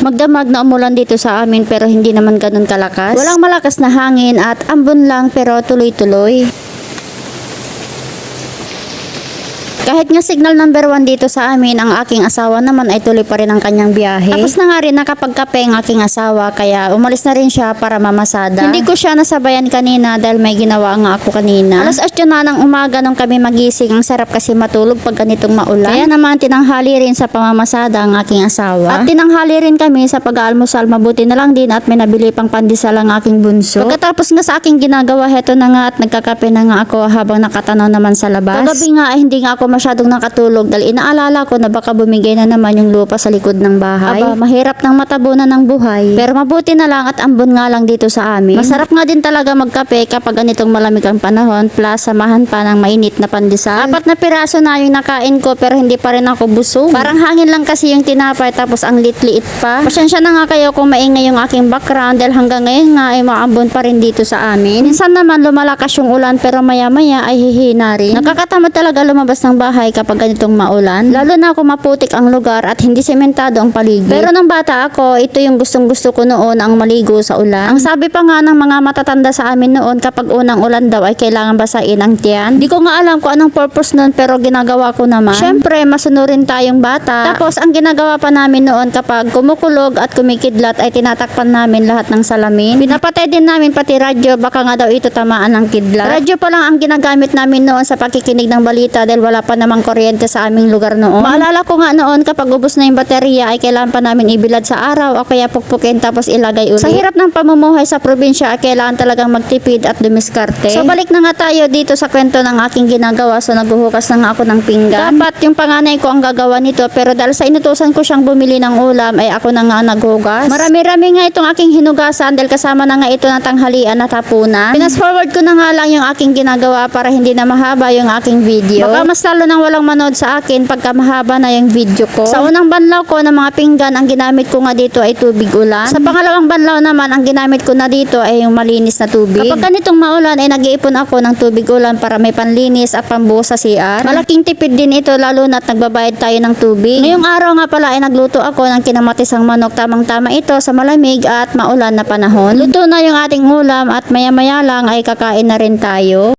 magdamag na umulan dito sa amin pero hindi naman ganun kalakas. Walang malakas na hangin at ambon lang pero tuloy-tuloy. Kahit nga signal number 1 dito sa amin, ang aking asawa naman ay tuloy pa rin ang kanyang biyahe. Tapos na nga rin nakapagkape ang aking asawa kaya umalis na rin siya para mamasada. Hindi ko siya nasabayan kanina dahil may ginawa nga ako kanina. Alas 8 na ng umaga nung kami magising, ang sarap kasi matulog pag ganitong maulan. Kaya naman tinanghali rin sa pamamasada ang aking asawa. At tinanghali rin kami sa pag-aalmusal, mabuti na lang din at may nabili pang pandesal ang aking bunso. Pagkatapos nga sa aking ginagawa, heto na nga at nagkakape na nga ako habang nakatanaw naman sa labas. Kagabi nga ay hindi nga ako masyadong nakatulog dahil inaalala ko na baka bumigay na naman yung lupa sa likod ng bahay. Aba, mahirap nang matabunan ng buhay. Pero mabuti na lang at ambon nga lang dito sa amin. Masarap nga din talaga magkape kapag ganitong malamig ang panahon plus samahan pa ng mainit na pandesal. 4 na piraso na yung nakain ko pero hindi pa rin ako busog. Parang hangin lang kasi yung tinapay tapos ang liit-liit pa. Pasensya na nga kayo kung maingay yung aking background dahil hanggang ngayon nga ay maambon pa rin dito sa amin. Minsan naman lumalakas yung ulan pero maya-maya ay hihina rin. Nakakatamad talaga lumabas ng bahay kapag ganitong maulan. Lalo na kung maputik ang lugar at hindi sementado ang paligid. Pero nung bata ako, ito yung gustong-gusto ko noon, ang maligo sa ulan. Ang sabi pa nga ng mga matatanda sa amin noon, kapag unang ulan daw ay kailangan basain ang tiyan. Di ko nga alam kung anong purpose noon pero ginagawa ko naman. Syempre, masunurin tayong bata. Tapos ang ginagawa pa namin noon kapag kumukulog at kumikidlat ay tinatakpan namin lahat ng salamin. Pinapatay din namin pati radyo, baka nga daw ito tamaan ng kidlat. Radyo pa lang ang ginagamit namin noon sa pakikinig ng balita dahil wala pa namang kuryente sa aming lugar noon. Maalala ko nga noon kapag ubos na yung baterya ay kailangan pa namin ibilad sa araw o kaya pukpukin tapos ilagay ulit. Sa hirap ng pamumuhay sa probinsya ay kailangan talagang magtipid at dumiskarte. So balik na nga tayo dito sa kwento ng aking ginagawa. So naghuhukas na nga ako ng pinggan. Dapat yung panganay ko ang gagawa nito pero dahil sa inutusan ko siyang bumili ng ulam ay ako na nga naghugas. Marami-rami nga itong aking hinugasan dahil kasama na nga ito ng tanghalian at hapunan. Pinas forward ko na nga lang yung aking ginagawa para hindi na mahaba yung aking video. Baka mas lalo nang walang manood sa akin pagka mahaba na yung video ko. Sa unang banlaw ko ng mga pinggan, ang ginamit ko nga dito ay tubig ulan. Sa pangalawang banlaw naman, ang ginamit ko na dito ay yung malinis na tubig. Kapag ganitong maulan ay nag-iipon ako ng tubig ulan para may panlinis at pambuhos sa CR. Malaking tipid din ito lalo na't nagbabayad tayo ng tubig. Ngayong araw nga pala ay nagluto ako ng kinamatisang manok. Tamang-tama ito sa malamig at maulan na panahon. Luto na yung ating ulam at maya-maya lang ay kakain na rin tayo.